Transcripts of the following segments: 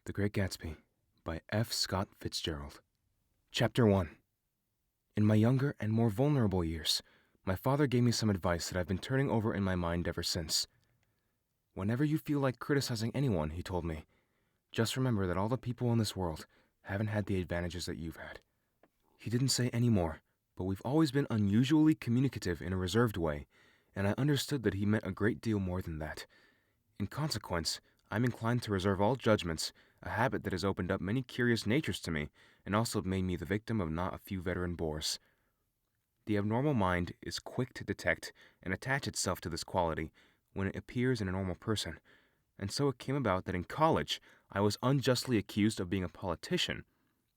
The Great Gatsby by F. Scott Fitzgerald. Chapter 1. In my younger and more vulnerable years, my father gave me some advice that I've been turning over in my mind ever since. Whenever you feel like criticizing anyone, he told me, just remember that all the people in this world haven't had the advantages that you've had. He didn't say any more, but we've always been unusually communicative in a reserved way, and I understood that he meant a great deal more than that. In consequence, I'm inclined to reserve all judgments, a habit that has opened up many curious natures to me and also made me the victim of not a few veteran bores. The abnormal mind is quick to detect and attach itself to this quality when it appears in a normal person, and so it came about that in college I was unjustly accused of being a politician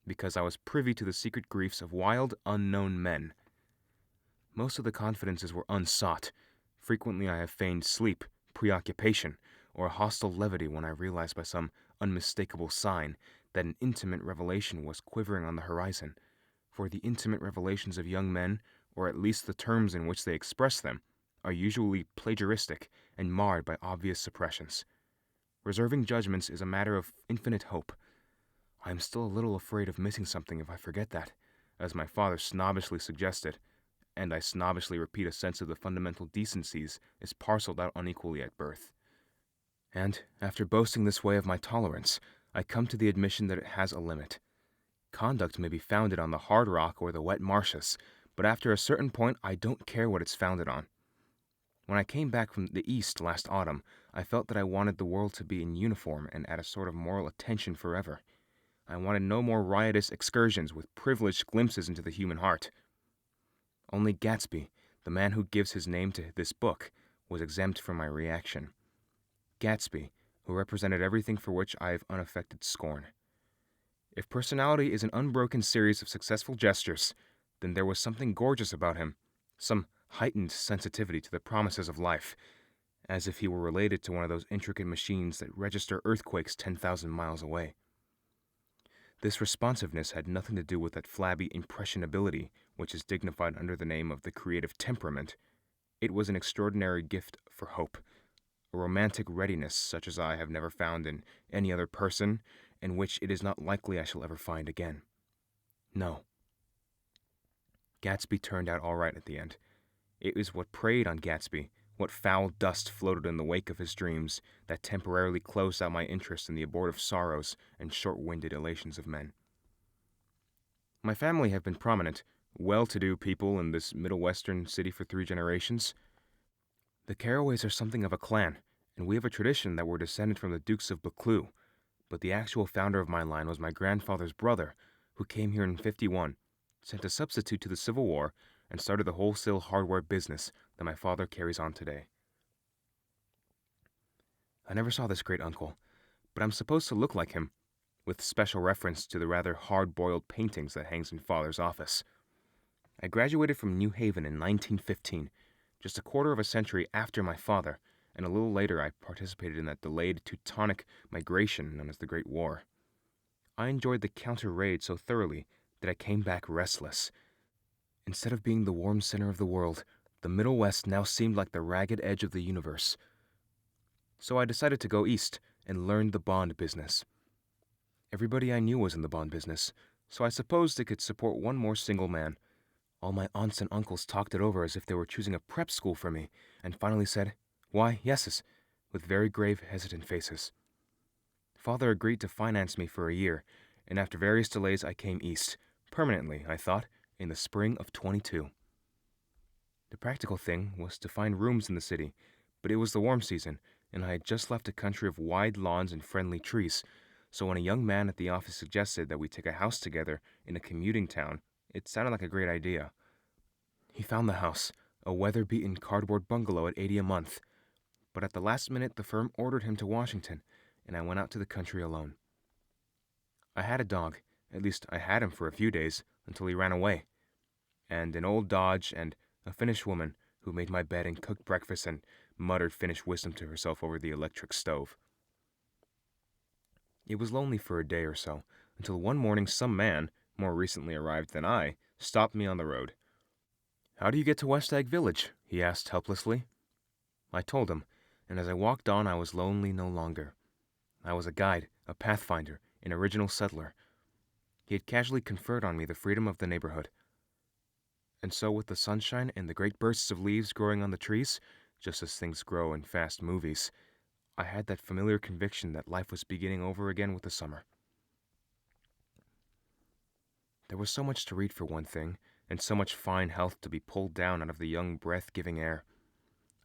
because I was privy to the secret griefs of wild, unknown men. Most of the confidences were unsought. Frequently I have feigned sleep, preoccupation, or a hostile levity when I realized by some unmistakable sign that an intimate revelation was quivering on the horizon, for the intimate revelations of young men, or at least the terms in which they express them, are usually plagiaristic and marred by obvious suppressions. Reserving judgments is a matter of infinite hope. I am still a little afraid of missing something if I forget that, as my father snobbishly suggested, and I snobbishly repeat a sense of the fundamental decencies is parceled out unequally at birth. And, after boasting this way of my tolerance, I come to the admission that it has a limit. Conduct may be founded on the hard rock or the wet marshes, but after a certain point I don't care what it's founded on. When I came back from the East last autumn, I felt that I wanted the world to be in uniform and at a sort of moral attention forever. I wanted no more riotous excursions with privileged glimpses into the human heart. Only Gatsby, the man who gives his name to this book, was exempt from my reaction. Gatsby, who represented everything for which I have unaffected scorn. If personality is an unbroken series of successful gestures, then there was something gorgeous about him, some heightened sensitivity to the promises of life, as if he were related to one of those intricate machines that register earthquakes 10,000 miles away. This responsiveness had nothing to do with that flabby impressionability which is dignified under the name of the creative temperament. It was an extraordinary gift for hope, a romantic readiness such as I have never found in any other person, and which it is not likely I shall ever find again. No. Gatsby turned out all right at the end. It was what preyed on Gatsby, what foul dust floated in the wake of his dreams, that temporarily closed out my interest in the abortive sorrows and short-winded elations of men. My family have been prominent, well-to-do people in this Middle Western city for 3 generations. The Carraways are something of a clan, and we have a tradition that we're descended from the Dukes of Buccleuch, but the actual founder of my line was my grandfather's brother, who came here in '51, sent a substitute to the Civil War, and started the wholesale hardware business that my father carries on today. I never saw this great uncle, but I'm supposed to look like him, with special reference to the rather hard-boiled paintings that hangs in Father's office. I graduated from New Haven in 1915, just a quarter of a century after my father, and a little later I participated in that delayed Teutonic migration known as the Great War. I enjoyed the counter-raid so thoroughly that I came back restless. Instead of being the warm center of the world, the Middle West now seemed like the ragged edge of the universe. So I decided to go east and learn the bond business. Everybody I knew was in the bond business, so I supposed it could support one more single man. All my aunts and uncles talked it over as if they were choosing a prep school for me, and finally said, "Why, yeses," with very grave, hesitant faces. Father agreed to finance me for a year, and after various delays I came east, permanently, I thought, in the spring of '22. The practical thing was to find rooms in the city, but it was the warm season, and I had just left a country of wide lawns and friendly trees, so when a young man at the office suggested that we take a house together in a commuting town, it sounded like a great idea. He found the house, a weather-beaten cardboard bungalow at $80 a month, but at the last minute the firm ordered him to Washington, and I went out to the country alone. I had a dog, at least I had him for a few days, until he ran away, and an old Dodge and a Finnish woman who made my bed and cooked breakfast and muttered Finnish wisdom to herself over the electric stove. It was lonely for a day or so, until one morning some man, more recently arrived than I, stopped me on the road. "How do you get to West Egg Village?" he asked helplessly. I told him, and as I walked on I was lonely no longer. I was a guide, a pathfinder, an original settler. He had casually conferred on me the freedom of the neighborhood. And so with the sunshine and the great bursts of leaves growing on the trees, just as things grow in fast movies, I had that familiar conviction that life was beginning over again with the summer. There was so much to read for one thing, and so much fine health to be pulled down out of the young breath-giving air.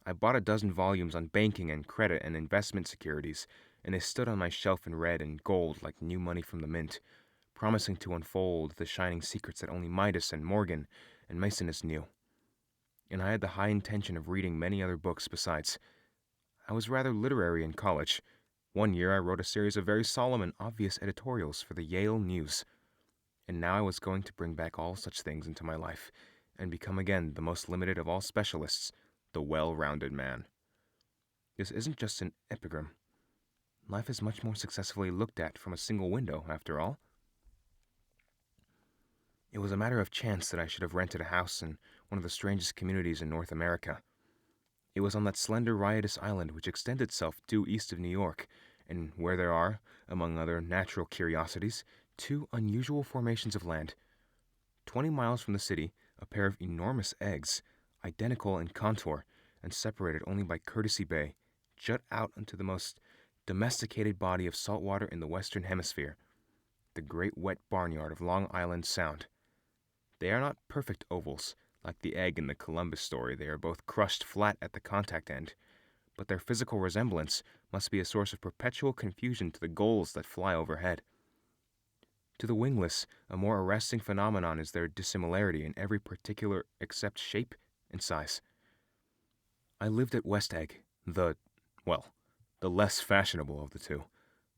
I bought a dozen volumes on banking and credit and investment securities, and they stood on my shelf in red and gold like new money from the mint, promising to unfold the shining secrets that only Midas and Morgan and Maecenas knew. And I had the high intention of reading many other books besides. I was rather literary in college. One year I wrote a series of very solemn and obvious editorials for the Yale News. And now I was going to bring back all such things into my life, and become again the most limited of all specialists, the well-rounded man. This isn't just an epigram. Life is much more successfully looked at from a single window, after all. It was a matter of chance that I should have rented a house in one of the strangest communities in North America. It was on that slender, riotous island which extends itself due east of New York, and where there are, among other natural curiosities, two unusual formations of land. 20 miles from the city, a pair of enormous eggs, identical in contour, and separated only by Courtesy Bay, jut out into the most domesticated body of salt water in the Western Hemisphere, the great wet barnyard of Long Island Sound. They are not perfect ovals. Like the egg in the Columbus story, they are both crushed flat at the contact end, but their physical resemblance must be a source of perpetual confusion to the gulls that fly overhead. To the wingless, a more arresting phenomenon is their dissimilarity in every particular except shape and size. I lived at West Egg, the less fashionable of the two,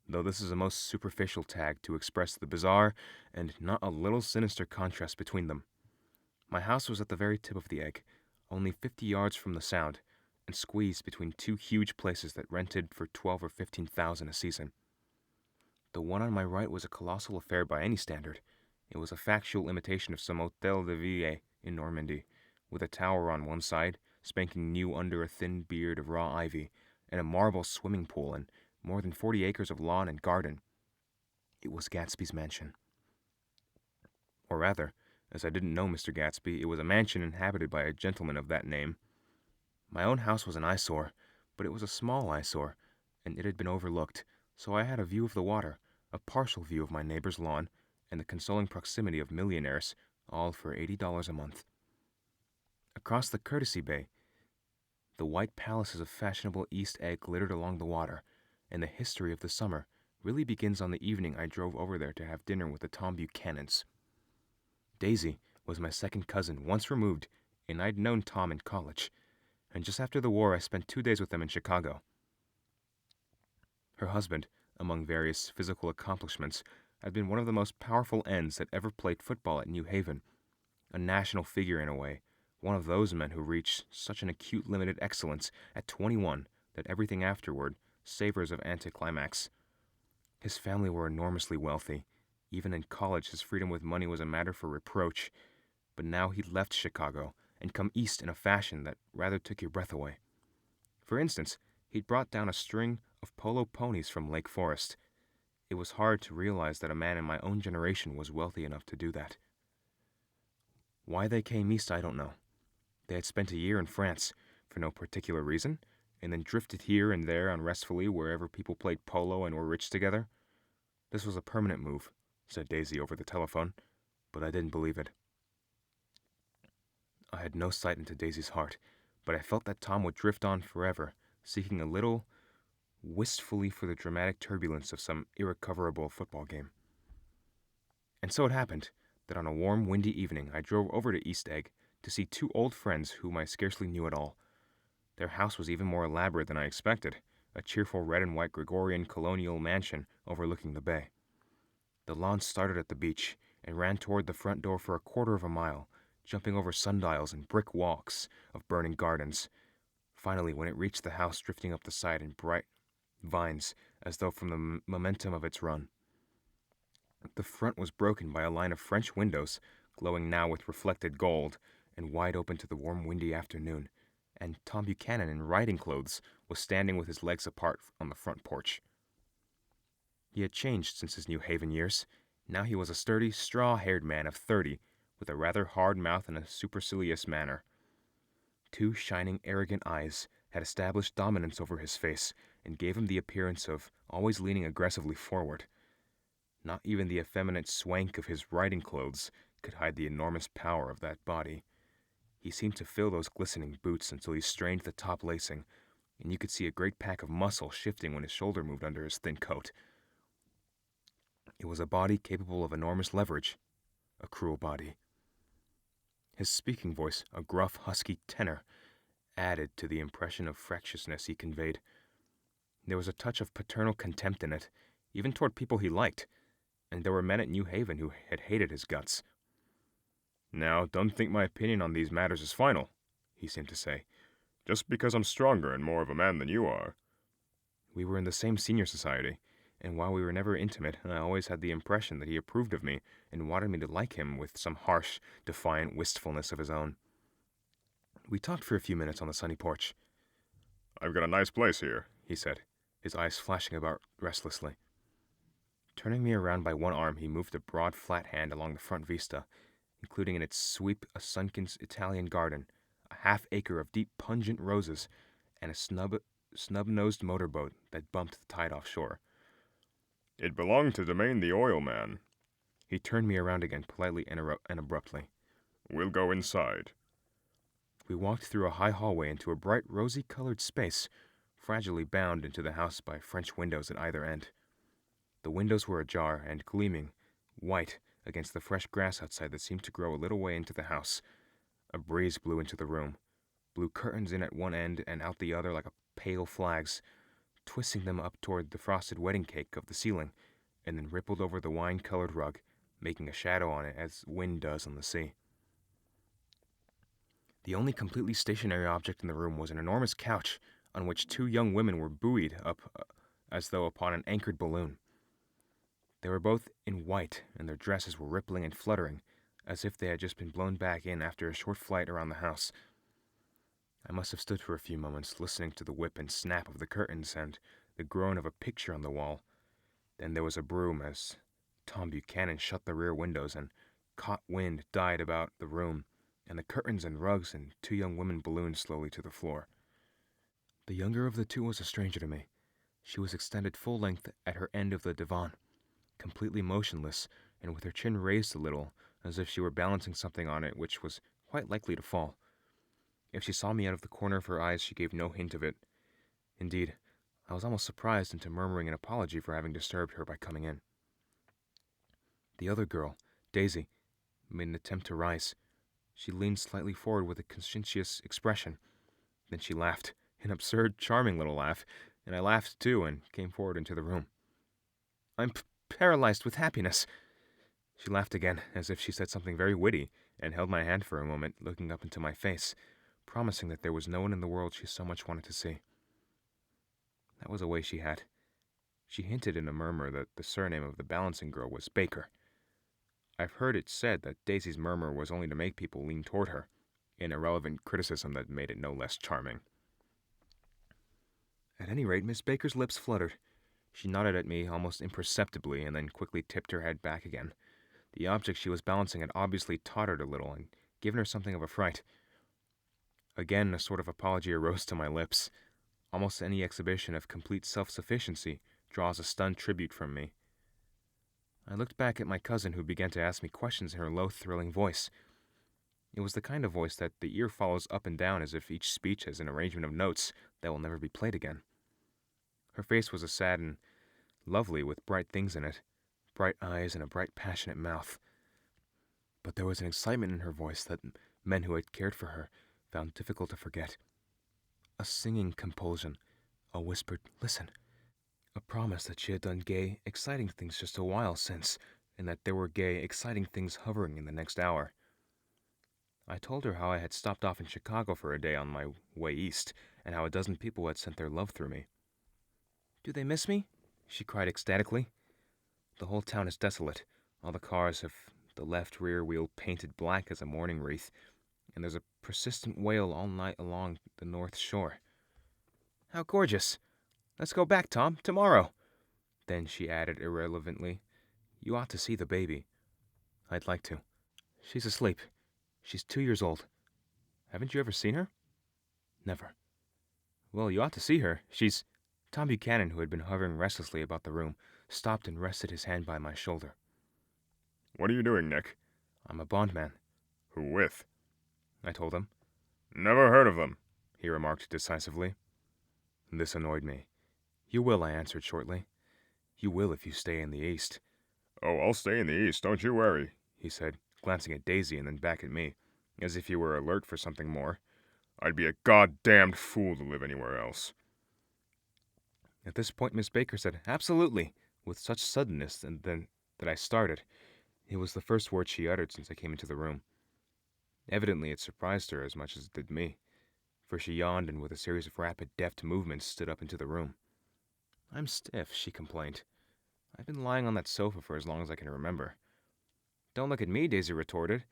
though this is a most superficial tag to express the bizarre and not a little sinister contrast between them. My house was at the very tip of the egg, only 50 yards from the Sound, and squeezed between two huge places that rented for $12,000 or $15,000 a season. The one on my right was a colossal affair by any standard. It was a factual imitation of some Hôtel de Ville in Normandy, with a tower on one side, spanking new under a thin beard of raw ivy, and a marble swimming pool, and more than 40 acres of lawn and garden. It was Gatsby's mansion. Or rather, as I didn't know Mr. Gatsby, it was a mansion inhabited by a gentleman of that name. My own house was an eyesore, but it was a small eyesore, and it had been overlooked, so I had a view of the water, a partial view of my neighbor's lawn, and the consoling proximity of millionaires, all for $80 a month. Across the Courtesy Bay, the white palaces of fashionable East Egg glittered along the water, and the history of the summer really begins on the evening I drove over there to have dinner with the Tom Buchanans. Daisy was my second cousin, once removed, and I'd known Tom in college, and just after the war I spent 2 days with them in Chicago. Her husband, among various physical accomplishments, had been one of the most powerful ends that ever played football at New Haven, a national figure in a way, one of those men who reached such an acute limited excellence at 21 that everything afterward savors of anticlimax. His family were enormously wealthy. Even in college, his freedom with money was a matter for reproach, but now he'd left Chicago and come east in a fashion that rather took your breath away. For instance, he'd brought down a string of polo ponies from Lake Forest. It was hard to realize that a man in my own generation was wealthy enough to do that. Why they came east, I don't know. They had spent a year in France, for no particular reason, and then drifted here and there unrestfully wherever people played polo and were rich together. This was a permanent move, said Daisy over the telephone, but I didn't believe it. I had no sight into Daisy's heart, but I felt that Tom would drift on forever, seeking a little wistfully for the dramatic turbulence of some irrecoverable football game. And so it happened that on a warm, windy evening I drove over to East Egg to see two old friends whom I scarcely knew at all. Their house was even more elaborate than I expected, a cheerful red and white Gregorian colonial mansion overlooking the bay. The lawn started at the beach and ran toward the front door for a quarter of a mile, jumping over sundials and brick walks of burning gardens. Finally, when it reached the house, drifting up the side in bright vines, as though from the momentum of its run. The front was broken by a line of French windows, glowing now with reflected gold, and wide open to the warm, windy afternoon, and Tom Buchanan in riding clothes was standing with his legs apart on the front porch. He had changed since his New Haven years. Now he was a sturdy, straw-haired man of 30, with a rather hard mouth and a supercilious manner. 2 shining, arrogant eyes had established dominance over his face and gave him the appearance of always leaning aggressively forward. Not even the effeminate swank of his riding clothes could hide the enormous power of that body. He seemed to fill those glistening boots until he strained the top lacing, and you could see a great pack of muscle shifting when his shoulder moved under his thin coat. It was a body capable of enormous leverage, a cruel body. His speaking voice, a gruff, husky tenor, added to the impression of fractiousness he conveyed. There was a touch of paternal contempt in it, even toward people he liked, and there were men at New Haven who had hated his guts. "Now, don't think my opinion on these matters is final," he seemed to say, "just because I'm stronger and more of a man than you are." We were in the same senior society, and while we were never intimate, I always had the impression that he approved of me and wanted me to like him with some harsh, defiant wistfulness of his own. We talked for a few minutes on the sunny porch. "I've got a nice place here," he said, his eyes flashing about restlessly. Turning me around by one arm, he moved a broad, flat hand along the front vista, including in its sweep a sunken Italian garden, a half-acre of deep, pungent roses, and a snub-nosed motorboat that bumped the tide offshore. "It belonged to Domain the oil man." He turned me around again, politely and abruptly. "We'll go inside." We walked through a high hallway into a bright, rosy-colored space, fragilely bound into the house by French windows at either end. The windows were ajar and gleaming, white, against the fresh grass outside that seemed to grow a little way into the house. A breeze blew into the room, blew curtains in at one end and out the other like pale flags, twisting them up toward the frosted wedding cake of the ceiling, and then rippled over the wine-colored rug, making a shadow on it as wind does on the sea. The only completely stationary object in the room was an enormous couch on which 2 young women were buoyed up as though upon an anchored balloon. They were both in white, and their dresses were rippling and fluttering, as if they had just been blown back in after a short flight around the house. I must have stood for a few moments, listening to the whip and snap of the curtains and the groan of a picture on the wall. Then there was a broom as Tom Buchanan shut the rear windows, and caught wind died about the room, and the curtains and rugs and 2 young women ballooned slowly to the floor. The younger of the 2 was a stranger to me. She was extended full length at her end of the divan, completely motionless, and with her chin raised a little, as if she were balancing something on it which was quite likely to fall. If she saw me out of the corner of her eyes, she gave no hint of it. Indeed, I was almost surprised into murmuring an apology for having disturbed her by coming in. The other girl, Daisy, made an attempt to rise. She leaned slightly forward with a conscientious expression. Then she laughed, an absurd, charming little laugh, and I laughed too and came forward into the room. "I'm paralyzed with happiness." She laughed again, as if she said something very witty, and held my hand for a moment, looking up into my face, promising that there was no one in the world she so much wanted to see. That was a way she had. She hinted in a murmur that the surname of the balancing girl was Baker. I've heard it said that Daisy's murmur was only to make people lean toward her, an irrelevant criticism that made it no less charming. At any rate, Miss Baker's lips fluttered. She nodded at me almost imperceptibly and then quickly tipped her head back again. The object she was balancing had obviously tottered a little and given her something of a fright. Again, a sort of apology arose to my lips. Almost any exhibition of complete self-sufficiency draws a stunned tribute from me. I looked back at my cousin, who began to ask me questions in her low, thrilling voice. It was the kind of voice that the ear follows up and down as if each speech has an arrangement of notes that will never be played again. Her face was a sad and lovely, with bright things in it, bright eyes and a bright, passionate mouth. But there was an excitement in her voice that men who had cared for her found difficult to forget. A singing compulsion, a whispered, "Listen," a promise that she had done gay, exciting things just a while since, and that there were gay, exciting things hovering in the next hour. I told her how I had stopped off in Chicago for a day on my way east, and how a dozen people had sent their love through me. "Do they miss me?" she cried ecstatically. "The whole town is desolate. All the cars have the left rear wheel painted black as a mourning wreath, and there's a persistent wail all night along the North Shore." "How gorgeous! Let's go back, Tom, tomorrow." Then she added irrelevantly, "You ought to see the baby." "I'd like to." "She's asleep. She's 2 years old. Haven't you ever seen her?" "Never." "Well, you ought to see her. She's—" Tom Buchanan, who had been hovering restlessly about the room, stopped and rested his hand by my shoulder. "What are you doing, Nick?" "I'm a bondman." "Who with?" I told him. "Never heard of them," he remarked decisively. This annoyed me. "You will," I answered shortly. "You will if you stay in the East." "Oh, I'll stay in the East, don't you worry," he said, glancing at Daisy and then back at me, as if he were alert for something more. "I'd be a goddamned fool to live anywhere else." At this point, Miss Baker said, "Absolutely," with such suddenness and then that I started. It was the first word she uttered since I came into the room. Evidently it surprised her as much as it did me, for she yawned and with a series of rapid, deft movements stood up into the room. "I'm stiff," she complained. "I've been lying on that sofa for as long as I can remember." "Don't look at me," Daisy retorted.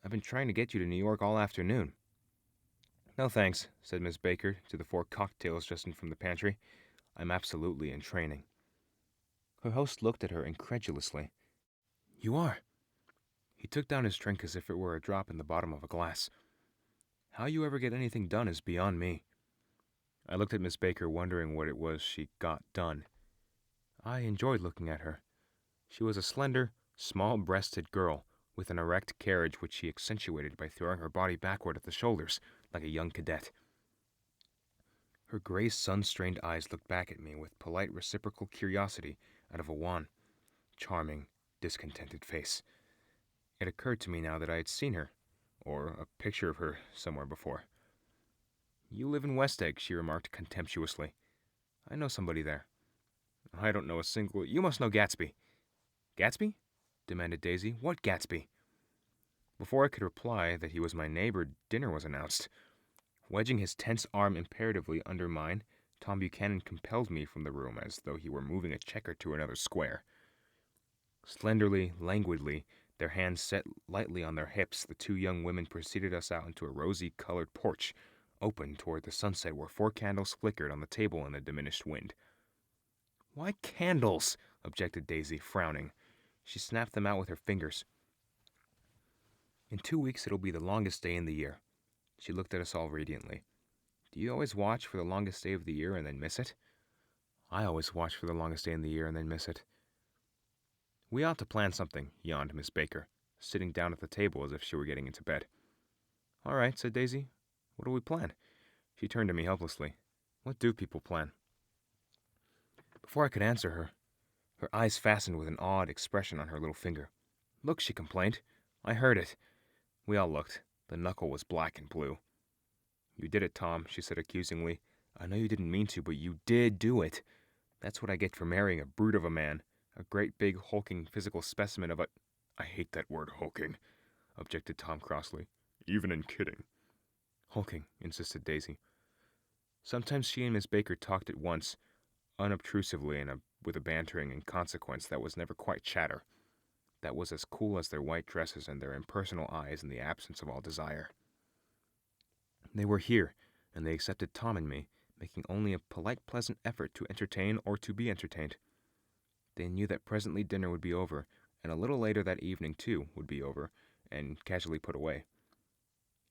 "I've been trying to get you to New York all afternoon." "No thanks," said Miss Baker to the 4 cocktails just in from the pantry. "I'm absolutely in training." Her host looked at her incredulously. "You are?" He took down his drink as if it were a drop in the bottom of a glass. "How you ever get anything done is beyond me." I looked at Miss Baker, wondering what it was she got done. I enjoyed looking at her. She was a slender, small-breasted girl with an erect carriage which she accentuated by throwing her body backward at the shoulders, like a young cadet. Her gray, sun-strained eyes looked back at me with polite reciprocal curiosity out of a wan, charming, discontented face. It occurred to me now that I had seen her, or a picture of her, somewhere before. "You live in West Egg," she remarked contemptuously. "I know somebody there." "I don't know a single— You must know Gatsby." "Gatsby?" demanded Daisy. "What Gatsby?" Before I could reply that he was my neighbor, dinner was announced. Wedging his tense arm imperatively under mine, Tom Buchanan compelled me from the room as though he were moving a checker to another square. Slenderly, languidly, their hands set lightly on their hips, the 2 young women preceded us out into a rosy-colored porch, open toward the sunset where 4 candles flickered on the table in the diminished wind. "Why candles?" objected Daisy, frowning. She snapped them out with her fingers. "In 2 weeks it'll be the longest day in the year." She looked at us all radiantly. "Do you always watch for the longest day of the year and then miss it?" "I always watch for the longest day in the year and then miss it." "We ought to plan something," yawned Miss Baker, sitting down at the table as if she were getting into bed. "All right," said Daisy. "What do we plan?" She turned to me helplessly. "What do people plan?" Before I could answer her, her eyes fastened with an odd expression on her little finger. "Look," she complained. "I heard it." We all looked. The knuckle was black and blue. "You did it, Tom," she said accusingly. "I know you didn't mean to, but you did do it. That's what I get for marrying a brute of a man. A great big hulking physical specimen of a—" "I hate that word hulking," objected Tom crossly. "Even in kidding." "Hulking," insisted Daisy. Sometimes she and Miss Baker talked at once, unobtrusively and with a bantering inconsequence that was never quite chatter. That was as cool as their white dresses and their impersonal eyes in the absence of all desire. They were here, and they accepted Tom and me, making only a polite, pleasant effort to entertain or to be entertained. They knew that presently dinner would be over, and a little later that evening, too, would be over, and casually put away.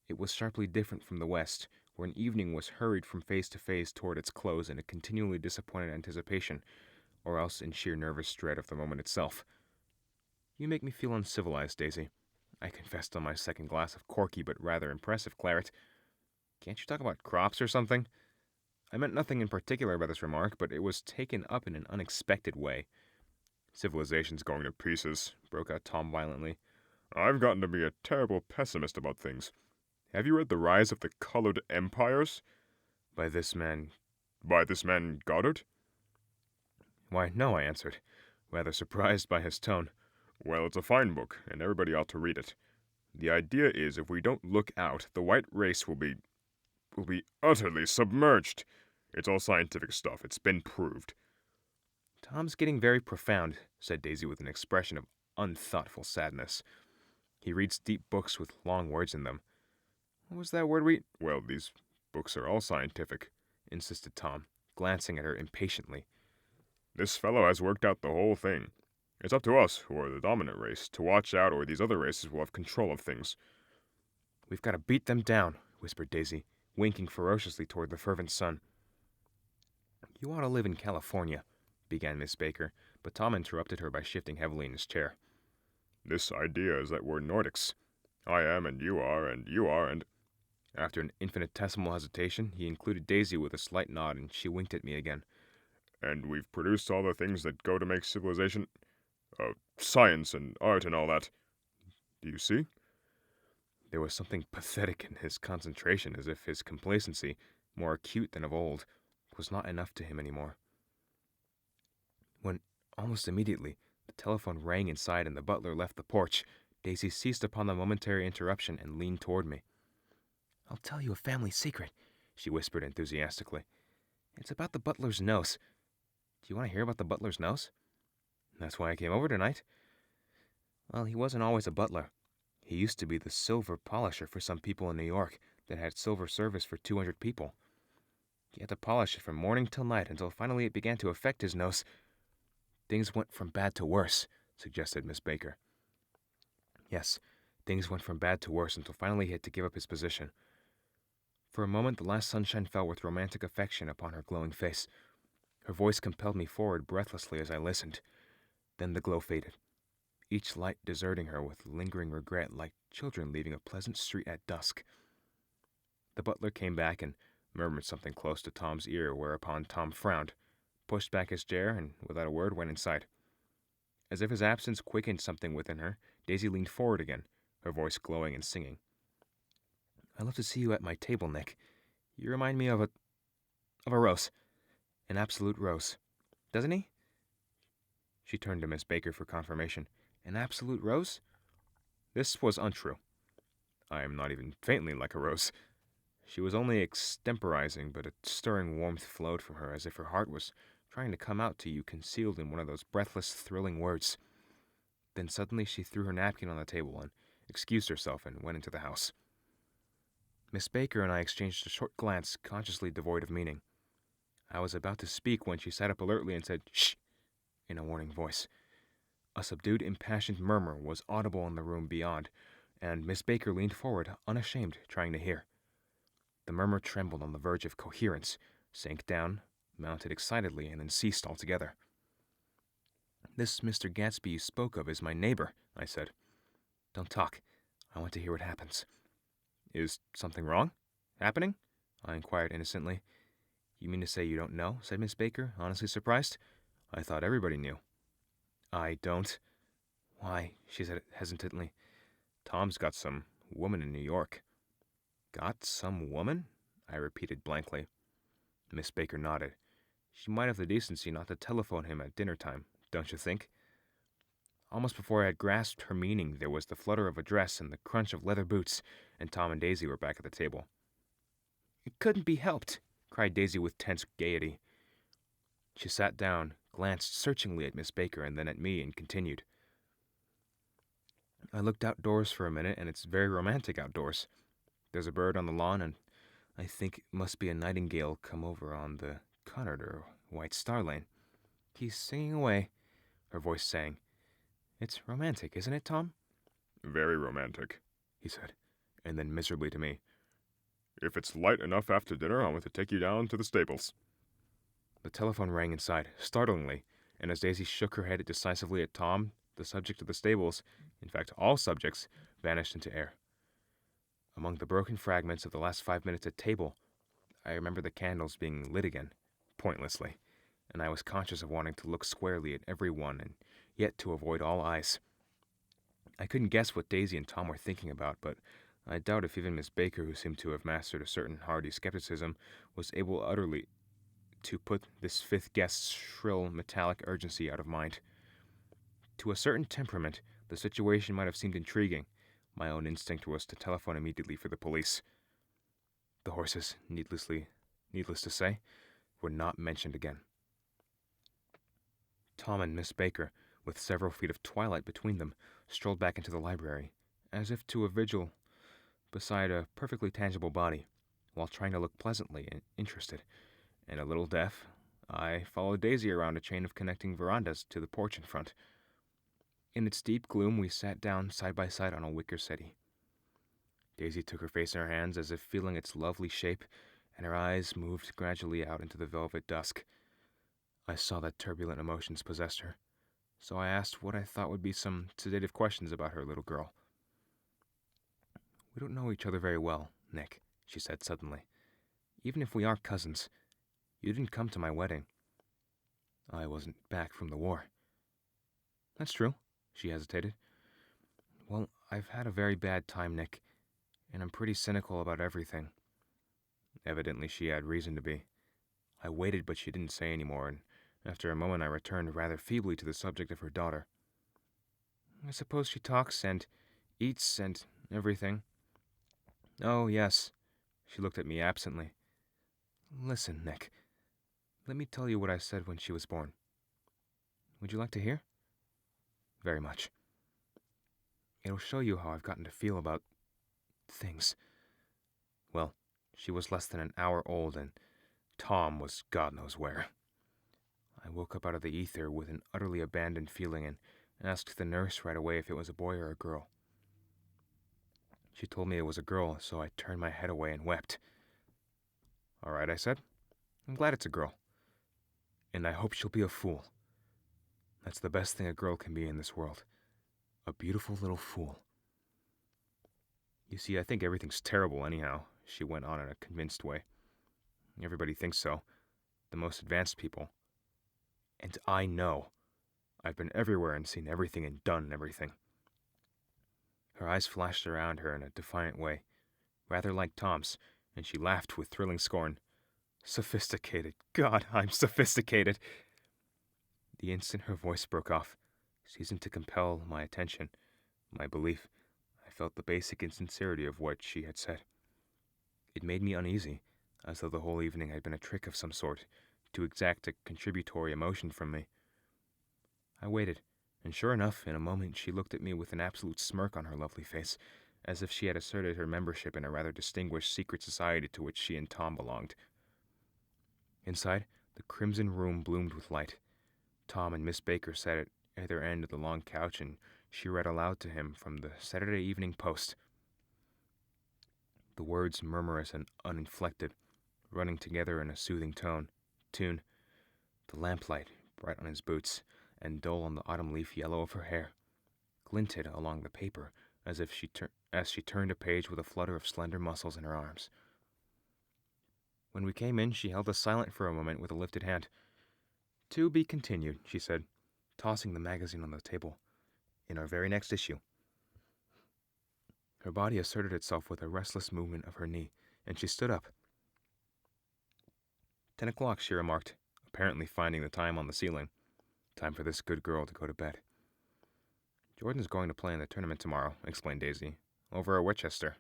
It was sharply different from the West, where an evening was hurried from face to face toward its close in a continually disappointed anticipation, or else in sheer nervous dread of the moment itself. "You make me feel uncivilized, Daisy," I confessed on my second glass of corky but rather impressive claret. "Can't you talk about crops or something?" I meant nothing in particular by this remark, but it was taken up in an unexpected way. "Civilization's going to pieces," broke out Tom violently. "I've gotten to be a terrible pessimist about things. Have you read The Rise of the Colored Empires? By this man Goddard?" "Why, no," I answered, rather surprised by his tone. "Well, it's a fine book, and everybody ought to read it. The idea is if we don't look out, the white race will be utterly submerged. It's all scientific stuff. It's been proved." "Tom's getting very profound," said Daisy with an expression of unthoughtful sadness. "He reads deep books with long words in them." "What was that word we—" "Well, these books are all scientific," insisted Tom, glancing at her impatiently. This fellow has worked out the whole thing. It's up to us, who are the dominant race, to watch out, or these other races will have control of things. We've got to beat them down, whispered Daisy, winking ferociously toward the fervent sun. You ought to live in California, began Miss Baker, but Tom interrupted her by shifting heavily in his chair. This idea is that we're Nordics. I am, and you are, and... After an infinitesimal hesitation, he included Daisy with a slight nod, and she winked at me again. And we've produced all the things that go to make civilization... science and art and all that. Do you see? There was something pathetic in his concentration, as if his complacency, more acute than of old, was not enough to him anymore. When, almost immediately, the telephone rang inside and the butler left the porch, Daisy seized upon the momentary interruption and leaned toward me. I'll tell you a family secret, she whispered enthusiastically. It's about the butler's nose. Do you want to hear about the butler's nose? That's why I came over tonight. Well, he wasn't always a butler. He used to be the silver polisher for some people in New York that had silver service for 200 people. He had to polish it from morning till night until finally it began to affect his nose. Things went from bad to worse, suggested Miss Baker. Yes, things went from bad to worse until finally he had to give up his position. For a moment, the last sunshine fell with romantic affection upon her glowing face. Her voice compelled me forward breathlessly as I listened. Then the glow faded, each light deserting her with lingering regret like children leaving a pleasant street at dusk. The butler came back and murmured something close to Tom's ear, whereupon Tom frowned, pushed back his chair, and without a word went inside. As if his absence quickened something within her, Daisy leaned forward again, her voice glowing and singing. I love to see you at my table, Nick. You remind me of a rose. An absolute rose. Doesn't he? She turned to Miss Baker for confirmation. An absolute rose? This was untrue. I am not even faintly like a rose. She was only extemporizing, but a stirring warmth flowed from her as if her heart was trying to come out to you concealed in one of those breathless, thrilling words. Then suddenly she threw her napkin on the table and excused herself and went into the house. Miss Baker and I exchanged a short glance, consciously devoid of meaning. I was about to speak when she sat up alertly and said, "Shh," in a warning voice. A subdued, impassioned murmur was audible in the room beyond, and Miss Baker leaned forward, unashamed, trying to hear. The murmur trembled on the verge of coherence, sank down, mounted excitedly, and then ceased altogether. This Mr. Gatsby you spoke of is my neighbor, I said. Don't talk. I want to hear what happens. Is something wrong? Happening? I inquired innocently. You mean to say you don't know? Said Miss Baker, honestly surprised. I thought everybody knew. I don't. Why? She said hesitantly. Tom's got some woman in New York. Got some woman? I repeated blankly. Miss Baker nodded. She might have the decency not to telephone him at dinner time, don't you think? Almost before I had grasped her meaning, there was the flutter of a dress and the crunch of leather boots, and Tom and Daisy were back at the table. It couldn't be helped, cried Daisy with tense gaiety. She sat down, glanced searchingly at Miss Baker and then at me, and continued. I looked outdoors for a minute, and it's very romantic outdoors. There's a bird on the lawn, and I think it must be a nightingale come over on the Cunard or White Star Lane. He's singing away, her voice sang. It's romantic, isn't it, Tom? Very romantic, he said, and then miserably to me. If it's light enough after dinner, I want to take you down to the stables. The telephone rang inside, startlingly, and as Daisy shook her head decisively at Tom, the subject of the stables, in fact all subjects, vanished into air. Among the broken fragments of the last 5 minutes at table, I remember the candles being lit again, pointlessly, and I was conscious of wanting to look squarely at every one and yet to avoid all eyes. I couldn't guess what Daisy and Tom were thinking about, but I doubt if even Miss Baker, who seemed to have mastered a certain hardy skepticism, was able utterly to put this fifth guest's shrill, metallic urgency out of mind. To a certain temperament, the situation might have seemed intriguing. My own instinct was to telephone immediately for the police. The horses, needless to say, were not mentioned again. Tom and Miss Baker, with several feet of twilight between them, strolled back into the library, as if to a vigil beside a perfectly tangible body, while trying to look pleasantly interested, and a little deaf, I followed Daisy around a chain of connecting verandas to the porch in front. In its deep gloom, we sat down side by side on a wicker settee. Daisy took her face in her hands as if feeling its lovely shape, and her eyes moved gradually out into the velvet dusk. I saw that turbulent emotions possessed her, so I asked what I thought would be some sedative questions about her little girl. "We don't know each other very well, Nick," she said suddenly. "Even if we are cousins, you didn't come to my wedding. I wasn't back from the war." "That's true," she hesitated. "Well, I've had a very bad time, Nick, and I'm pretty cynical about everything." Evidently she had reason to be. I waited, but she didn't say any more, and after a moment I returned rather feebly to the subject of her daughter. "I suppose she talks and eats and everything." "Oh, yes." She looked at me absently. "Listen, Nick. Let me tell you what I said when she was born. Would you like to hear?" "Very much. It'll show you how I've gotten to feel about things. Well, she was less than an hour old, and Tom was God knows where. I woke up out of the ether with an utterly abandoned feeling and asked the nurse right away if it was a boy or a girl. She told me it was a girl, so I turned my head away and wept. "All right," I said. "I'm glad it's a girl. And I hope she'll be a fool. That's the best thing a girl can be in this world. A beautiful little fool." "You see, I think everything's terrible anyhow," she went on in a convinced way. "Everybody thinks so. The most advanced people. And I know. I've been everywhere and seen everything and done everything." Her eyes flashed around her in a defiant way, rather like Tom's, and she laughed with thrilling scorn. "Sophisticated. God, I'm sophisticated." The instant her voice broke off, ceasing to compel my attention, my belief, I felt the basic insincerity of what she had said. It made me uneasy, as though the whole evening had been a trick of some sort, to exact a contributory emotion from me. I waited, and sure enough, in a moment she looked at me with an absolute smirk on her lovely face, as if she had asserted her membership in a rather distinguished secret society to which she and Tom belonged. Inside, the crimson room bloomed with light. Tom and Miss Baker sat at either end of the long couch, and she read aloud to him from the Saturday Evening Post. The words murmurous and uninflected, running together in a soothing tune. The lamplight, bright on his boots, and dull on the autumn leaf yellow of her hair, glinted along the paper as if she turned a page with a flutter of slender muscles in her arms. When we came in, she held us silent for a moment with a lifted hand. "To be continued," she said, tossing the magazine on the table. "In our very next issue." Her body asserted itself with a restless movement of her knee, and she stood up. 10 o'clock, she remarked, apparently finding the time on the ceiling. Time for this good girl to go to bed. "Jordan's going to play in the tournament tomorrow," explained Daisy. "Over at Winchester."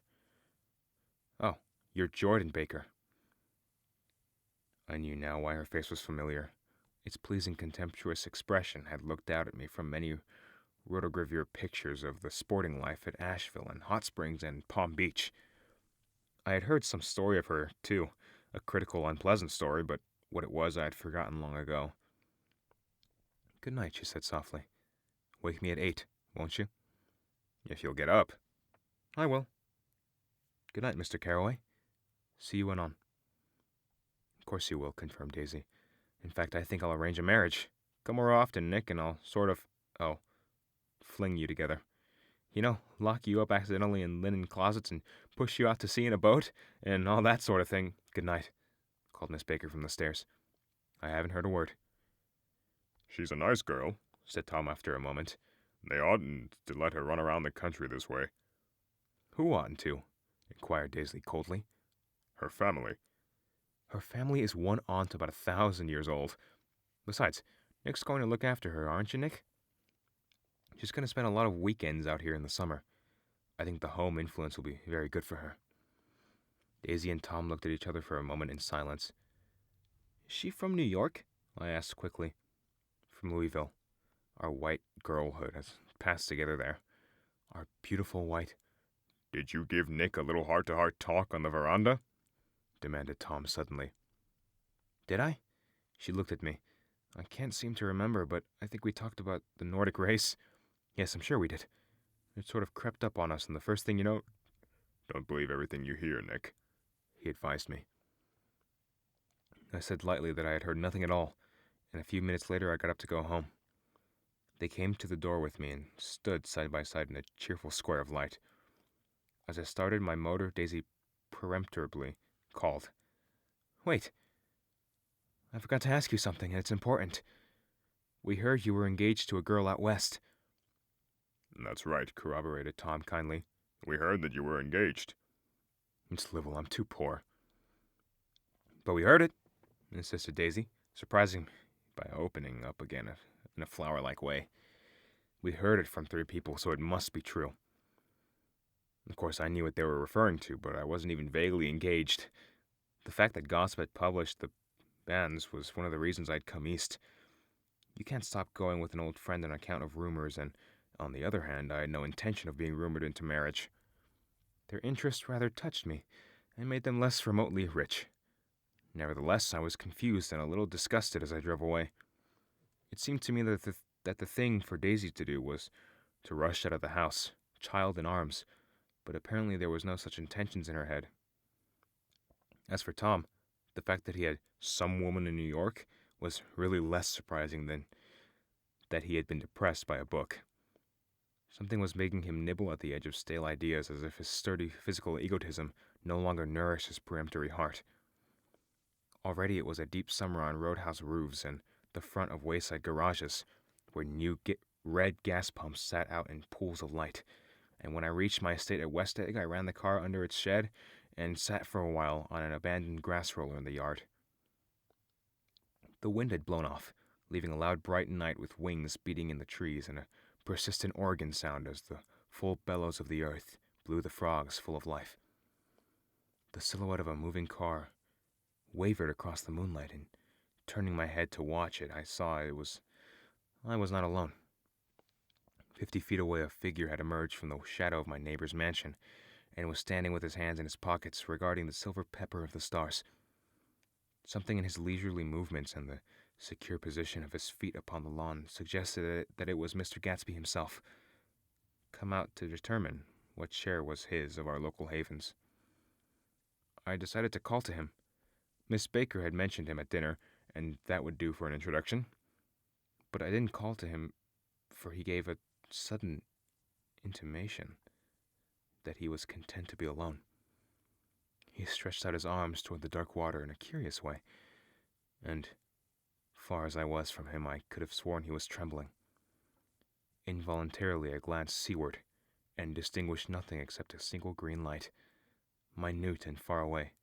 "Oh, you're Jordan Baker." I knew now why her face was familiar. Its pleasing contemptuous expression had looked out at me from many rotogravure pictures of the sporting life at Asheville and Hot Springs and Palm Beach. I had heard some story of her, too, a critical, unpleasant story, but what it was I had forgotten long ago. "Good night," she said softly. "Wake me at 8, won't you?" "If you'll get up." "I will." "Good night, Mr. Carroway. See you anon." "Of course you will," confirmed Daisy. "In fact, I think I'll arrange a marriage. Come more often, Nick, and I'll fling you together. You know, lock you up accidentally in linen closets and push you out to sea in a boat, and all that sort of thing." "Good night," called Miss Baker from the stairs. "I haven't heard a word." "She's a nice girl," said Tom after a moment. "They oughtn't to let her run around the country this way." "Who oughtn't to?" inquired Daisy coldly. "Her family." "Her family is one aunt about 1,000 years old. Besides, Nick's going to look after her, aren't you, Nick? She's going to spend a lot of weekends out here in the summer. I think the home influence will be very good for her." Daisy and Tom looked at each other for a moment in silence. "Is she from New York?" I asked quickly. "From Louisville. Our white girlhood has passed together there. Our beautiful white—" "Did you give Nick a little heart-to-heart talk on the veranda?" demanded Tom suddenly. "Did I?" She looked at me. I can't seem to remember, but I think we talked about the Nordic race. Yes, I'm sure we did. It sort of crept up on us, and the first thing you know, Don't believe everything you hear, Nick, he advised me. I said lightly that I had heard nothing at all, and a few minutes later I got up to go home. They came to the door with me and stood side by side in a cheerful square of light. As I started my motor, Daisy peremptorily called. Wait! I forgot to ask you something, and it's important. We heard you were engaged to a girl out west. That's right, corroborated Tom kindly. We heard that you were engaged. Miss Livel, I'm too poor. But we heard it, insisted Daisy, surprising me by opening up again in a flower-like way. We heard it from 3 people, so it must be true. Of course, I knew what they were referring to, but I wasn't even vaguely engaged. The fact that gossip had published the banns was one of the reasons I'd come east. You can't stop going with an old friend on account of rumors, and on the other hand, I had no intention of being rumored into marriage. Their interest rather touched me, and made them less remotely rich. Nevertheless, I was confused and a little disgusted as I drove away. It seemed to me that the thing for Daisy to do was to rush out of the house, child in arms, but apparently there was no such intentions in her head. As for Tom, the fact that he had some woman in New York was really less surprising than that he had been depressed by a book. Something was making him nibble at the edge of stale ideas, as if his sturdy physical egotism no longer nourished his peremptory heart. Already it was a deep summer on roadhouse roofs and the front of wayside garages, where new red gas pumps sat out in pools of light, and when I reached my estate at West Egg, I ran the car under its shed and sat for a while on an abandoned grass roller in the yard. The wind had blown off, leaving a loud bright night with wings beating in the trees and a persistent organ sound as the full bellows of the earth blew the frogs full of life. The silhouette of a moving car wavered across the moonlight, and turning my head to watch it, I saw I was not alone. 50 feet away, a figure had emerged from the shadow of my neighbor's mansion, and was standing with his hands in his pockets, regarding the silver pepper of the stars. Something in his leisurely movements and the secure position of his feet upon the lawn suggested that it was Mr. Gatsby himself, come out to determine what share was his of our local havens. I decided to call to him. Miss Baker had mentioned him at dinner, and that would do for an introduction. But I didn't call to him, for he gave a sudden intimation that he was content to be alone. He stretched out his arms toward the dark water in a curious way, and, far as I was from him, I could have sworn he was trembling. Involuntarily I glanced seaward, and distinguished nothing except a single green light, minute and far away.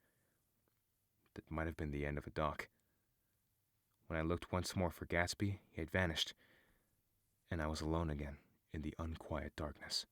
That might have been the end of a dock. When I looked once more for Gatsby, he had vanished, and I was alone again in the unquiet darkness.